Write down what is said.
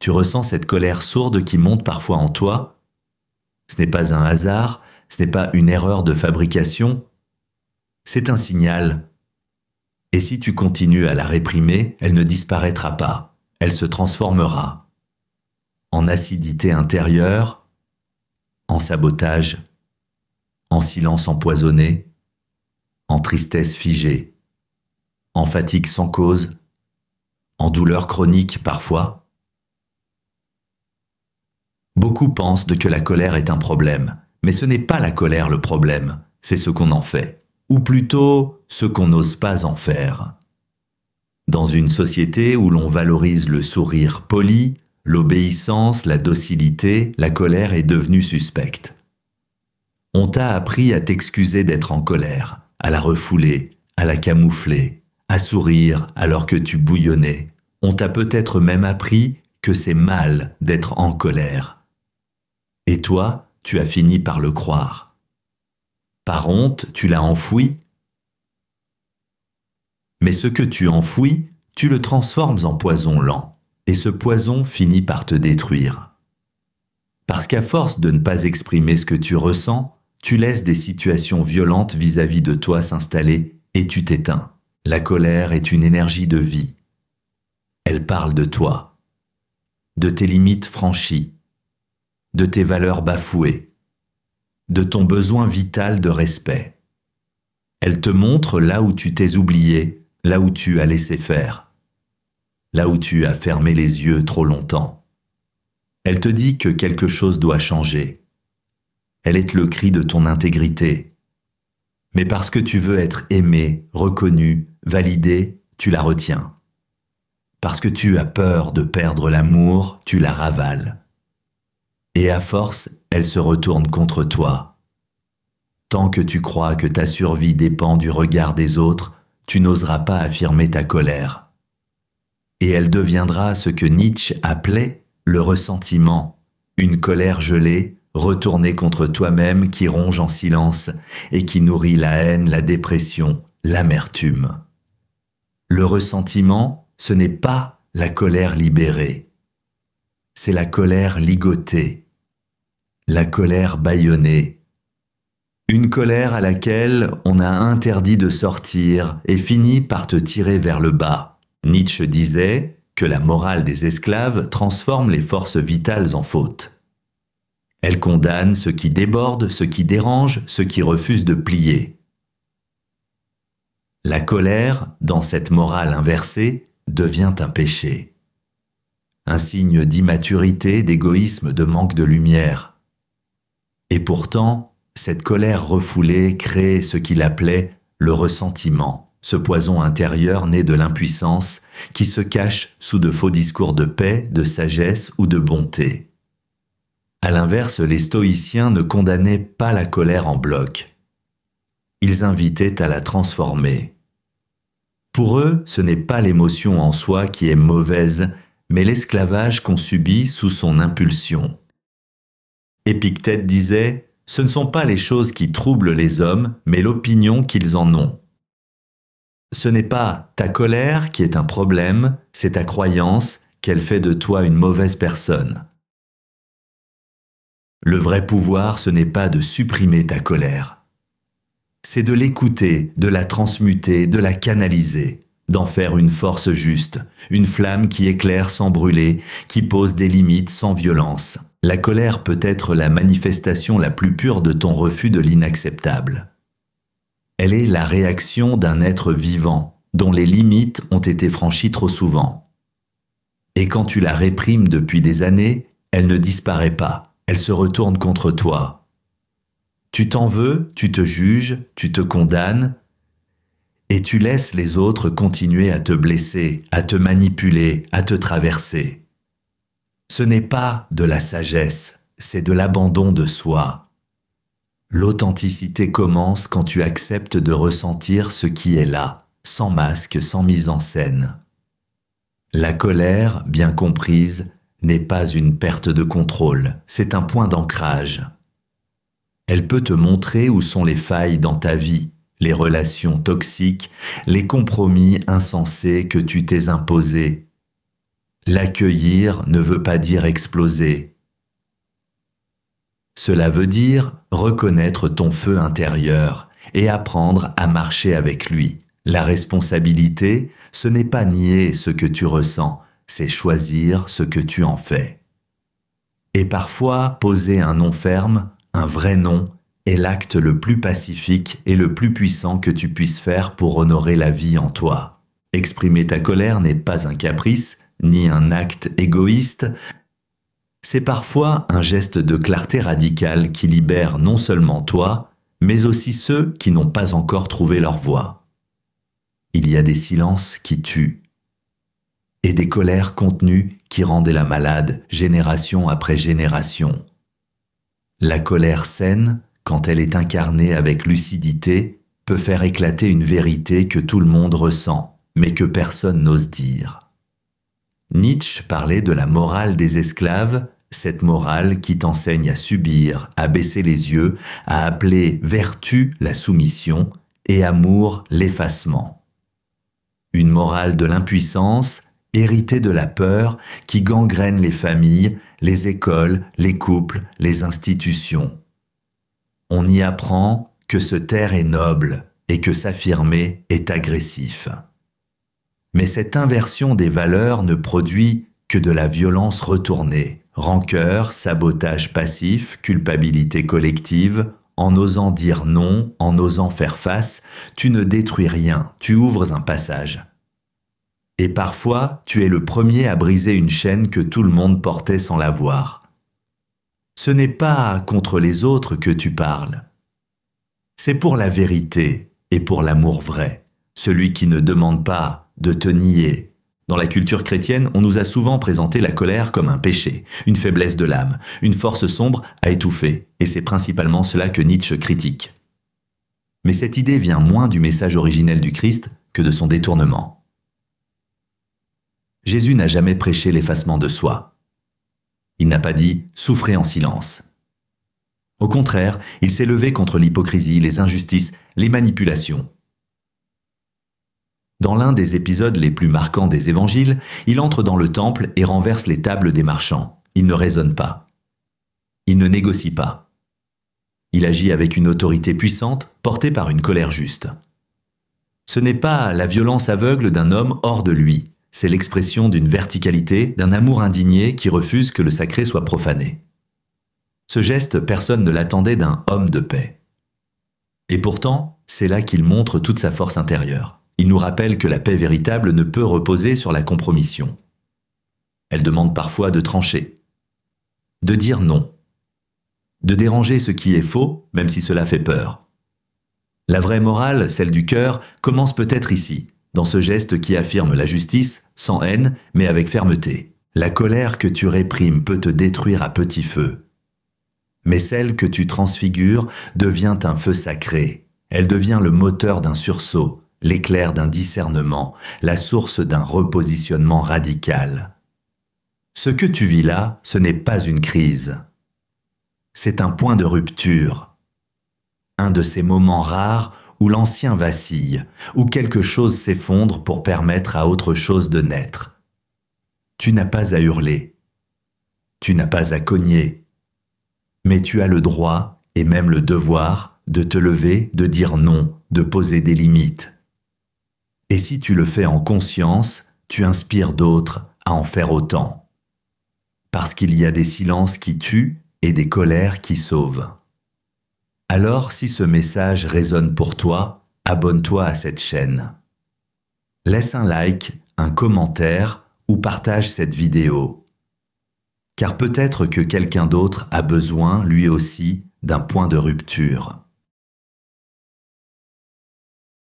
Tu ressens cette colère sourde qui monte parfois en toi? Ce n'est pas un hasard, ce n'est pas une erreur de fabrication. C'est un signal. Et si tu continues à la réprimer, elle ne disparaîtra pas, elle se transformera en acidité intérieure, en sabotage, en silence empoisonné, en tristesse figée, en fatigue sans cause, en douleur chronique parfois. Beaucoup pensent que la colère est un problème, mais ce n'est pas la colère le problème, c'est ce qu'on en fait, ou plutôt ce qu'on n'ose pas en faire. Dans une société où l'on valorise le sourire poli, l'obéissance, la docilité, la colère est devenue suspecte. On t'a appris à t'excuser d'être en colère, à la refouler, à la camoufler, à sourire alors que tu bouillonnais. On t'a peut-être même appris que c'est mal d'être en colère. Et toi, tu as fini par le croire. Par honte, tu l'as enfoui. Mais ce que tu enfouis, tu le transformes en poison lent, et ce poison finit par te détruire. Parce qu'à force de ne pas exprimer ce que tu ressens, tu laisses des situations violentes vis-à-vis de toi s'installer et tu t'éteins. La colère est une énergie de vie. Elle parle de toi, de tes limites franchies, de tes valeurs bafouées, de ton besoin vital de respect. Elle te montre là où tu t'es oublié, là où tu as laissé faire, là où tu as fermé les yeux trop longtemps. Elle te dit que quelque chose doit changer. Elle est le cri de ton intégrité. Mais parce que tu veux être aimé, reconnu, validé, tu la retiens. Parce que tu as peur de perdre l'amour, tu la ravales. Et à force, elle se retourne contre toi. Tant que tu crois que ta survie dépend du regard des autres, tu n'oseras pas affirmer ta colère. Et elle deviendra ce que Nietzsche appelait le ressentiment, une colère gelée, retournée contre toi-même qui ronge en silence et qui nourrit la haine, la dépression, l'amertume. Le ressentiment, ce n'est pas la colère libérée, c'est la colère ligotée, la colère bâillonnée, une colère à laquelle on a interdit de sortir et finit par te tirer vers le bas. Nietzsche disait que la morale des esclaves transforme les forces vitales en fautes. Elle condamne ce qui déborde, ce qui dérange, ce qui refuse de plier. La colère, dans cette morale inversée, devient un péché. Un signe d'immaturité, d'égoïsme, de manque de lumière. Et pourtant, cette colère refoulée crée ce qu'il appelait le ressentiment, ce poison intérieur né de l'impuissance qui se cache sous de faux discours de paix, de sagesse ou de bonté. À l'inverse, les stoïciens ne condamnaient pas la colère en bloc. Ils invitaient à la transformer. Pour eux, ce n'est pas l'émotion en soi qui est mauvaise, mais l'esclavage qu'on subit sous son impulsion. Épictète disait « Ce ne sont pas les choses qui troublent les hommes, mais l'opinion qu'ils en ont. » Ce n'est pas ta colère qui est un problème, c'est ta croyance qu'elle fait de toi une mauvaise personne. Le vrai pouvoir, ce n'est pas de supprimer ta colère. C'est de l'écouter, de la transmuter, de la canaliser, d'en faire une force juste, une flamme qui éclaire sans brûler, qui pose des limites sans violence. La colère peut être la manifestation la plus pure de ton refus de l'inacceptable. Elle est la réaction d'un être vivant, dont les limites ont été franchies trop souvent. Et quand tu la réprimes depuis des années, elle ne disparaît pas. Elle se retourne contre toi. Tu t'en veux, tu te juges, tu te condamnes, et tu laisses les autres continuer à te blesser, à te manipuler, à te traverser. Ce n'est pas de la sagesse, c'est de l'abandon de soi. L'authenticité commence quand tu acceptes de ressentir ce qui est là, sans masque, sans mise en scène. La colère, bien comprise, n'est pas une perte de contrôle, c'est un point d'ancrage. Elle peut te montrer où sont les failles dans ta vie, les relations toxiques, les compromis insensés que tu t'es imposés, L'accueillir ne veut pas dire exploser. Cela veut dire reconnaître ton feu intérieur et apprendre à marcher avec lui. La responsabilité, ce n'est pas nier ce que tu ressens, c'est choisir ce que tu en fais. Et parfois, poser un nom ferme, un vrai nom, est l'acte le plus pacifique et le plus puissant que tu puisses faire pour honorer la vie en toi. Exprimer ta colère n'est pas un caprice, ni un acte égoïste, c'est parfois un geste de clarté radicale qui libère non seulement toi, mais aussi ceux qui n'ont pas encore trouvé leur voie. Il y a des silences qui tuent, et des colères contenues qui rendaient la malade génération après génération. La colère saine, quand elle est incarnée avec lucidité, peut faire éclater une vérité que tout le monde ressent, mais que personne n'ose dire. Nietzsche parlait de la morale des esclaves, cette morale qui t'enseigne à subir, à baisser les yeux, à appeler vertu la soumission et amour l'effacement. Une morale de l'impuissance, héritée de la peur, qui gangrène les familles, les écoles, les couples, les institutions. On y apprend que se taire est noble et que s'affirmer est agressif. Mais cette inversion des valeurs ne produit que de la violence retournée, rancœur, sabotage passif, culpabilité collective. En osant dire non, en osant faire face, tu ne détruis rien, tu ouvres un passage. Et parfois, tu es le premier à briser une chaîne que tout le monde portait sans la voir. Ce n'est pas contre les autres que tu parles. C'est pour la vérité et pour l'amour vrai, celui qui ne demande pas de te nier. Dans la culture chrétienne, on nous a souvent présenté la colère comme un péché, une faiblesse de l'âme, une force sombre à étouffer, et c'est principalement cela que Nietzsche critique. Mais cette idée vient moins du message originel du Christ que de son détournement. Jésus n'a jamais prêché l'effacement de soi. Il n'a pas dit « souffrez en silence ». Au contraire, il s'est levé contre l'hypocrisie, les injustices, les manipulations. Dans l'un des épisodes les plus marquants des évangiles, il entre dans le temple et renverse les tables des marchands. Il ne raisonne pas. Il ne négocie pas. Il agit avec une autorité puissante, portée par une colère juste. Ce n'est pas la violence aveugle d'un homme hors de lui, c'est l'expression d'une verticalité, d'un amour indigné qui refuse que le sacré soit profané. Ce geste, personne ne l'attendait d'un homme de paix. Et pourtant, c'est là qu'il montre toute sa force intérieure. Il nous rappelle que la paix véritable ne peut reposer sur la compromission. Elle demande parfois de trancher, de dire non, de déranger ce qui est faux, même si cela fait peur. La vraie morale, celle du cœur, commence peut-être ici, dans ce geste qui affirme la justice, sans haine, mais avec fermeté. La colère que tu réprimes peut te détruire à petit feu. Mais celle que tu transfigures devient un feu sacré. Elle devient le moteur d'un sursaut, l'éclair d'un discernement, la source d'un repositionnement radical. Ce que tu vis là, ce n'est pas une crise. C'est un point de rupture. Un de ces moments rares où l'ancien vacille, où quelque chose s'effondre pour permettre à autre chose de naître. Tu n'as pas à hurler. Tu n'as pas à cogner. Mais tu as le droit, et même le devoir, de te lever, de dire non, de poser des limites. Et si tu le fais en conscience, tu inspires d'autres à en faire autant. Parce qu'il y a des silences qui tuent et des colères qui sauvent. Alors, si ce message résonne pour toi, abonne-toi à cette chaîne. Laisse un like, un commentaire ou partage cette vidéo. Car peut-être que quelqu'un d'autre a besoin, lui aussi, d'un point de rupture.